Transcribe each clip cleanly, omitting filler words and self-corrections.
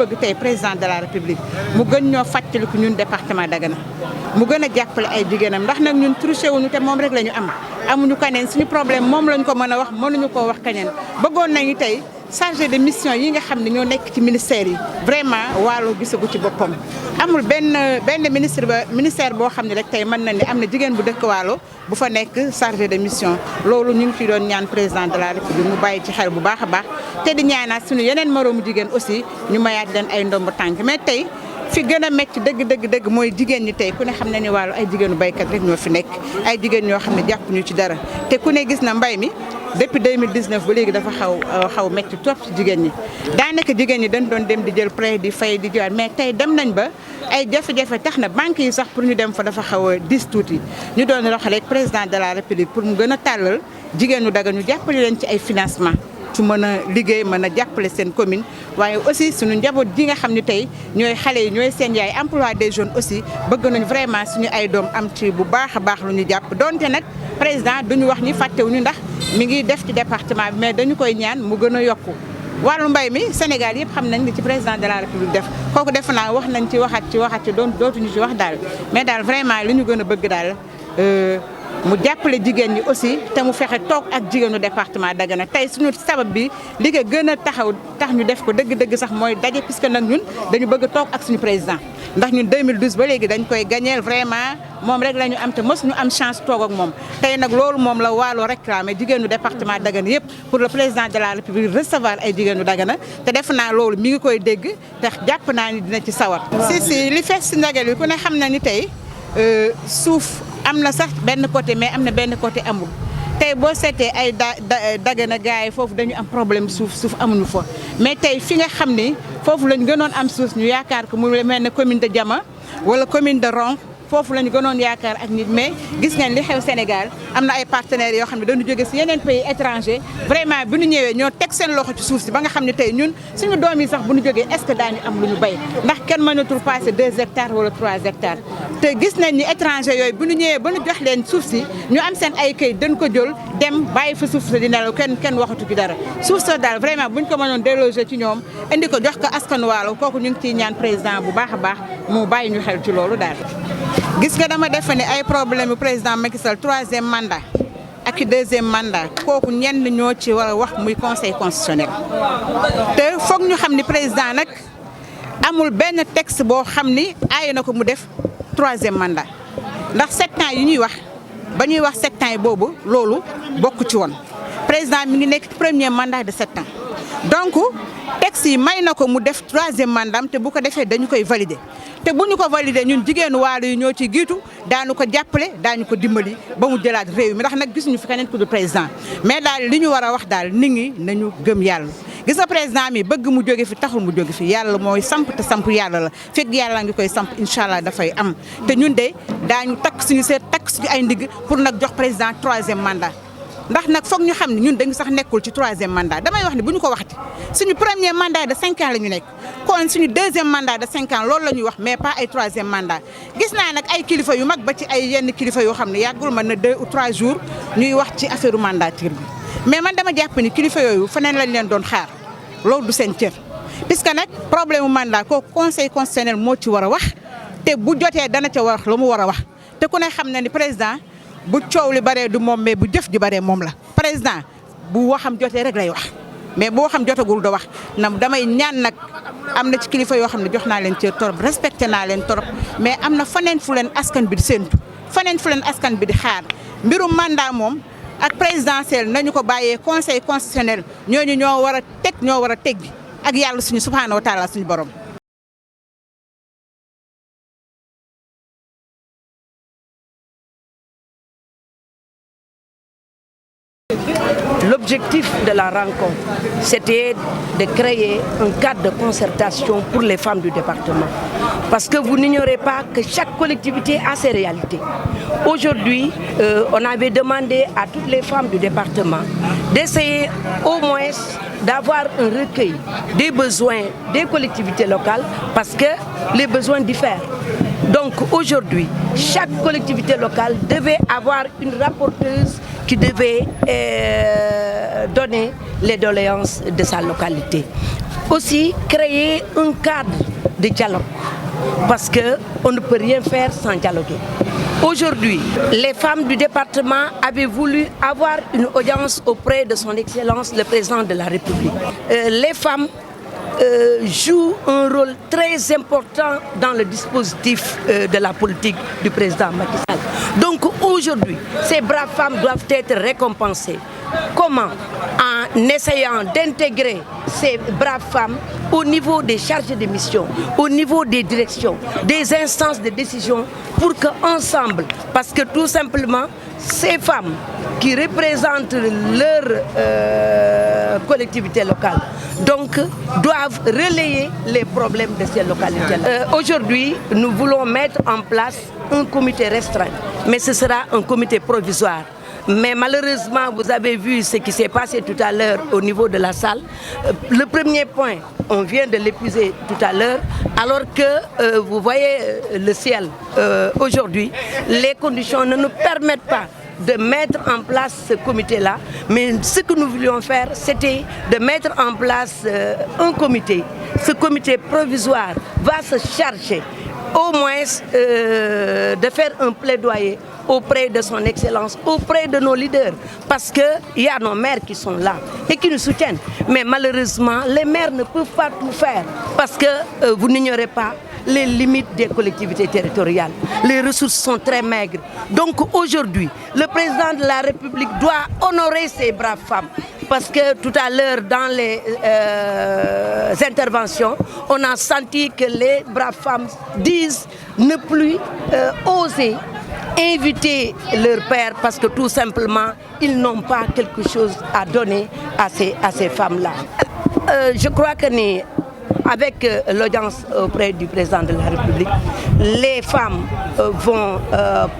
bëgg tey président de la république mu gën ñoo fàttaliku ñun département Dagana mu gën a jàppale ay jigéenam ndax nag ñun triché wuñu te moom rek la ñu am amuñu kaneen suñu problème moom lañ ko mën a wax mënuñu koo wax kaneen bëggoon nañu tey chargé de mission yi nga xam ne ñoo nekk ci ministère yi vraiment Waalo gisagu ci boppam amul benn ministère boo xam ne rek tey mën na ni am na jigéen bu dëkk Waalo bu fa nekk chargé de mission loolu ñu ngi ci doon ñaan président de la république mu bàyyi ci xel bu baax a baax te di ñaanaat suñu yeneen moroomu jigéen aussi ñu mayaat leen ay ndomb tànk mais tey fi gën a métti dëgg mooy jigéen ñi tey ku ne xam ne ni Waalo ay jigéenu béykat rek ñoo fi nekk ay jigéen ñoo xam ne jàpp ñu ci dara te ku ne gis na mbay mi depuis 2019 ba léegi dafa xaw métti trop ci jigéen ñi daanaka jigéen ñi dañ doon dem di jël prêt di fay di jiwaat mais tey dem nañ ba ay jafe-jafe tax na banque yi sax pour ñu dem fa dafa xaw a dis tuuti ñu doon roxaleeg président de la république pour mu gën a tàllal jigéenu Dagana ñu jàppale leen ci ay financement su mën a liggéey mën a jàppale seen commune waaye aussi suñu njaboot ji nga xam ne tey ñooy xale yi ñooy seen yaay emploi des jeunes aussi bëgg nañ vraiment suñu ay doom am ci bu baax a baax lu ñu jàpp donte nag président duñu wax ni fàttewuñu ndax mi ngi def ci département bi mais dañu koy ñaan mu gën a yokku wàllu mbay mi Sénégal yëpp xam nañ li ci président de la république def kooku def naa wax nañ ci waxat ci dootuñu ci wax daal mais daal vraiment li ñu gën a bëgg daal mu jàppale jigéen ñi aussi te mu fexe toog ak jigéenu département Dagana tey suñu sabab bi li nga gën a tax ñu def ko dëgg sax mooy daje puisque nag ñun dañu bëgg a toog ak suñu président ndax ñun 2012 ba léegi dañ koy gagneel vraiment moom rek la ñu am te mos ñu am chance toog ak moom tey nag loolu moom la Waalo réclamé jigéenu département Dagana yëpp pour le président de la république recevoir ay jigéenu Dagana te def naa loolu mi ngi koy dégg te jàpp naa ni dina ci sawar si li fees si ndagal yi ku ne xam na ni tey suuf am na sax benn côté mais am na benn côté amul tey boo seetee ay Dagana gars yi foofu dañu am problème suuf amuñu fa mais tey fi nga xam ni foofu lañu gënoon am suuf ñu yaakaar ko mu mel ne commune de Diama wala commune de Ronk foofu lañu gënoon yaakaar ak nit mais gis ngeen li xew Sénégal am na ay partenaires yoo xam ne dañu jóge si yeneen pays étranger vraiment bu ñu ñëwee ñoo teg seen loxo ci suuf si ba nga xam ne tey ñun suñu doom yi sax bu ñu jógee est-ce que daañu am lu ñu béy ndax kenn mënatul passer 2 hectares wala 3 hectares te gis nañ ni étranger yooyu bu ñu ñëwee ba ñu jox leen suuf si ñu am seen ay këyit dañ ko jël dem bàyyi fa suuf si di nelaw kenn waxatu ci dara suuf sa daal vraiment buñ ko mënoon déloger ci ñoom indi ko jox ko askan Waalo kooku ñu ngi ciy ñaan président bu baax a baax mu bàyyi ñu xel ci loolu daal. gis nga dama defe ne ay problème yu président Macky Sall 3e mandat ak 2e mandat kooku ñenn ñoo ci war a wax muy conseil constitutionnel te foog ñu xam ni président nag amul benn texte boo xam ni aaye na ko mu def 3e mandat ndax 7 ans yi ñuy wax ba ñuy wax 7 ans yi boobu loolu bokk ci woon président mi ngi nekk ci 1er mandat de 7 ans donc texte yi may na ko mu def 3e mandat te bu ko defee dañu koy valider te bu ñu ko valider ñun jigéenu Waalo yi ñoo ci giitu daanu ko jàppale daañu ko dimbali ba mu jëlaat réew mi ndax nag gisuñu fi keneen ku du président mais daal li ñu war a wax daal nit ñi nañu gëm yàlla gis nga président mi bëgg mu jóge fi taxul mu jóge fi yàlla mooy samp te samp yàlla la fekk yàlla ngi koy samp incha allah dafay am te ñun de daañu takk suñu seet takk suñu ay ndigg pour nag jox président 3e mandat ndax nag foog ñu xam ne ñun dañu sax nekkul ci 3e mandat damay wax ne bu ñu ko waxati suñu 1er mandat de 5 ans la ñu nekk kon suñu 2e mandat de 5 ans loolu la ñuy wax mais pas ay 3e mandat gis naa nag ay kilifa yu mag ba ci ay yenn kilifa yoo xam ne yàggul mën na 2 ou 3 jours ñuy wax ci affaire mandature bi mais man dama jàpp ni kilifa yooyu feneen lañ leen doon xaar loolu du seen cër puisque nag problème mu mandat kooku conseil constitutionnel moo ci war a wax te bu jotee dana ca wax lu mu war a wax te ku ne xam na ni président bu coow li baree du moom mais bu jëf ji baree moom la président bu waxam jotee rek lay wax mais bu waxam jotagul do wax na damay ñaan nag am na ci kilifa yoo xam ne jox naa leen ci torop respecté naa leen torop mais am na faneen fu leen askan bi di séentu faneen fu leen askan bi di xaar mbirum mandat moom ak présidentiel nañu ko bàyyee conseil constitutionnel ñooñu ñoo war a teg ak yàlla suñu subhanahu wa taala suñu borom. L'objectif de la rencontre, c'était de créer un cadre de concertation pour les femmes du département. Parce que vous n'ignorez pas que chaque collectivité a ses réalités. Aujourd'hui, on avait demandé à toutes les femmes du département d'essayer au moins d'avoir un recueil des besoins des collectivités locales parce que les besoins diffèrent. Donc aujourd'hui, chaque collectivité locale devait avoir une rapporteuse qui devait donner les doléances de sa localité. aussi créer un cadre de dialogue, parce qu'on ne peut rien faire sans dialoguer. Aujourd'hui, les femmes du département avaient voulu avoir une audience auprès de son Excellence, le Président de la République. Les femmes jouent un rôle très important dans le dispositif de la politique du président Macky Sall. Donc aujourd'hui, ces braves femmes doivent être récompensées. Comment? En essayant d'intégrer ces braves femmes au niveau des chargés de mission, au niveau des directions, des instances de décision, pour qu'ensemble, parce que tout simplement, ces femmes qui représentent leur collectivité locale, donc doivent relayer les problèmes de ces localités. Aujourd'hui, nous voulons mettre en place un comité restreint, mais ce sera un comité provisoire. Mais malheureusement, vous avez vu ce qui s'est passé tout à l'heure au niveau de la salle. Le premier point, on vient de l'épuiser tout à l'heure, alors que vous voyez le ciel aujourd'hui, les conditions ne nous permettent pas de mettre en place ce comité-là. Mais ce que nous voulions faire, c'était de mettre en place un comité. Ce comité provisoire va se charger au moins de faire un plaidoyer auprès de son Excellence, auprès de nos leaders, parce qu'il y a nos maires qui sont là et qui nous soutiennent. Mais malheureusement, les maires ne peuvent pas tout faire, parce que vous n'ignorez pas les limites des collectivités territoriales. Les ressources sont très maigres. Donc aujourd'hui, le président de la République doit honorer ces braves femmes. Parce que tout à l'heure, dans les interventions, on a senti que les braves femmes disent ne plus oser inviter leur père, parce que tout simplement, ils n'ont pas quelque chose à donner à ces femmes-là. Je crois que avec l'audience auprès du président de la République, les femmes vont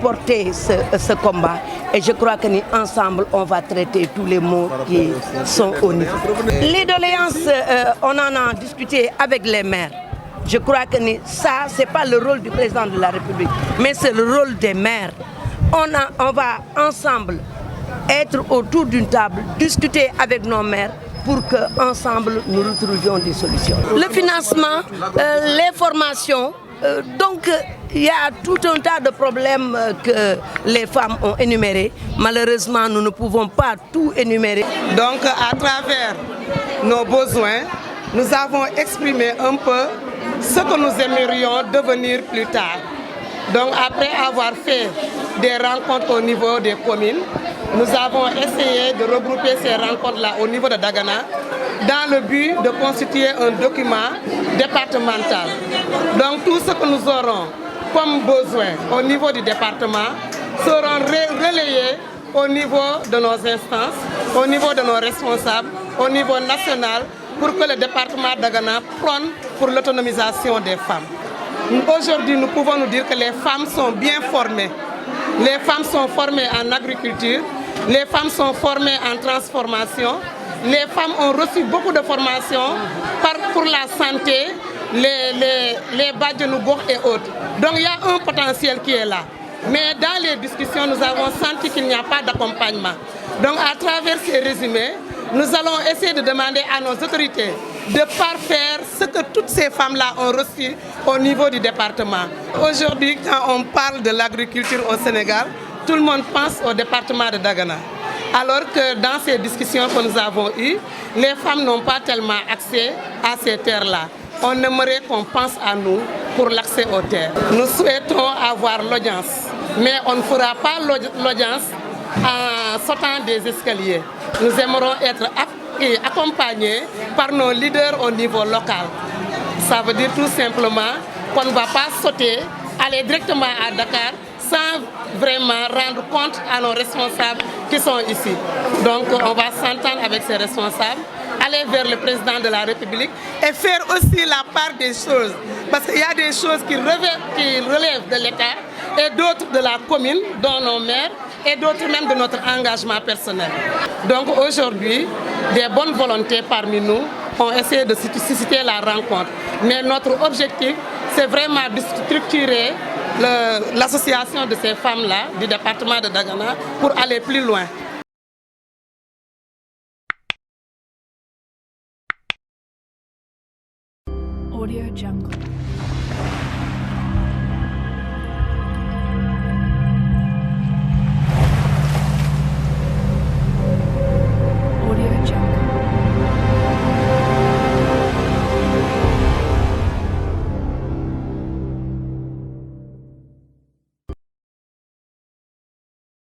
porter ce combat, et je crois qu'ensemble, on va traiter tous les maux qui sont au niveau. Les doléances, on en a discuté avec les maires. Je crois que ça, ce n'est pas le rôle du président de la République, mais c'est le rôle des maires. On va ensemble être autour d'une table, discuter avec nos maires, pour qu'ensemble nous retrouvions des solutions. Le financement, les formations, donc il y a tout un tas de problèmes que les femmes ont énumérés. Malheureusement, nous ne pouvons pas tout énumérer. Donc à travers nos besoins, nous avons exprimé un peu ce que nous aimerions devenir plus tard. Donc après avoir fait des rencontres au niveau des communes, nous avons essayé de regrouper ces rencontres-là au niveau de Dagana dans le but de constituer un document départemental. Donc tout ce que nous aurons comme besoin au niveau du département seront relayés au niveau de nos instances, au niveau de nos responsables, au niveau national, pour que le département de Dagana prône pour l'autonomisation des femmes. Aujourd'hui, nous pouvons nous dire que les femmes sont bien formées. Les femmes sont formées en agriculture, les femmes sont formées en transformation, les femmes ont reçu beaucoup de formations pour la santé, les badjanougou et autres. Donc il y a un potentiel qui est là. Mais dans les discussions, nous avons senti qu'il n'y a pas d'accompagnement. Donc à travers ces résumés, nous allons essayer de demander à nos autorités de parfaire ce que toutes ces femmes-là ont reçu au niveau du département. Aujourd'hui, quand on parle de l'agriculture au Sénégal, tout le monde pense au département de Dagana. Alors que dans ces discussions que nous avons eues, les femmes n'ont pas tellement accès à ces terres-là. On aimerait qu'on pense à nous pour l'accès aux terres. Nous souhaitons avoir l'audience, mais on ne fera pas l'audience en sautant des escaliers. Nous aimerons être accompagnés par nos leaders au niveau local. Ça veut dire tout simplement qu'on ne va pas sauter, aller directement à Dakar sans vraiment rendre compte à nos responsables qui sont ici. Donc on va s'entendre avec ces responsables, aller vers le président de la République et faire aussi la part des choses. Parce qu'il y a des choses qui relèvent de l'État et d'autres de la commune, dont nos maires, et d'autres même de notre engagement personnel. Donc aujourd'hui, des bonnes volontés parmi nous ont essayé de susciter la rencontre. Mais notre objectif, c'est vraiment de structurer l'association de ces femmes-là du département de Dagana pour aller plus loin. Audio Jungle.